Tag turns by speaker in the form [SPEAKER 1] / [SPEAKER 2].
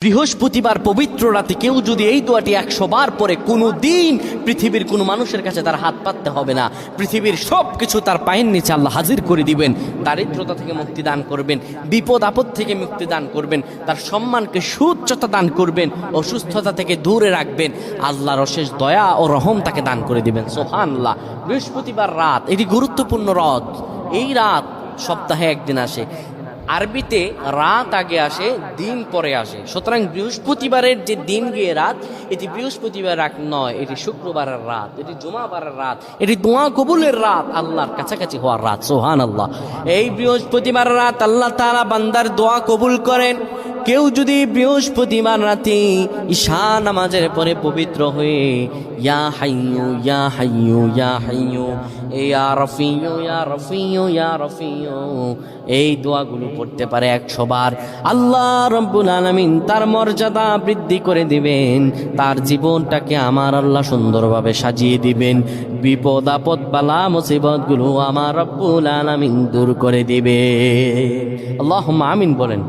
[SPEAKER 1] বৃহস্পতিবার পবিত্র রাতে কেউ যদি এই দোয়াটি 100 বার পরে কোনো দিন পৃথিবীর কোনো মানুষের কাছে তার হাত পাততে হবে না। পৃথিবীর সব কিছু তার পায়ের নিচে আল্লাহ হাজির করে দিবেন। দারিদ্রতা থেকে মুক্তি দান করবেন, বিপদ আপদ থেকে মুক্তি দান করবেন, তার সম্মানকে সুউচ্চতা দান করবেন, অসুস্থতা থেকে দূরে রাখবেন। আল্লাহর অশেষ দয়া ও রহম তাকে দান করে দিবেন। সুবহানাল্লাহ। বৃহস্পতিবার রাত এটি গুরুত্বপূর্ণ রাত। এই রাত সপ্তাহে একদিন আসে। আরবিতে রাত আগে আসে, দিন পরে আসে। সুতরাং বৃহস্পতিবারের যে দিন গিয়ে রাত, এটি বৃহস্পতিবার রাত নয়, এটি শুক্রবারের রাত, এটি জুমাবারের রাত, এটি দোয়া কবুলের রাত, আল্লাহর কাছাকাছি হওয়ার রাত। সুবহানাল্লাহ। এই বৃহস্পতিবার রাত আল্লাহ তাআলা বান্দার দোয়া কবুল করেন। কেউ যদি বৃহস্পতিবার রাতে ঈশা নামাজের পরে পবিত্র হয়ে ইয়া হাইয়ু ইয়া হাইয়ু ইয়া হাইয়ু ইয়া রফিয়ু ইয়া রফিয়ু ইয়া রফিয়ু এই দোয়াগুলো পড়তে পারে 100 বার, আল্লাহ রব্বুল আলামিন তার মর্যাদা বৃদ্ধি করে দিবেন। তার জীবনটাকে আমার আল্লাহ সুন্দরভাবে সাজিয়ে দিবেন। বিপদ আপদ বালা মুসিবতগুলো আমার রব্বুল আলামিন দূর করে দিবে। আল্লাহুম্মা আমিন বলেন।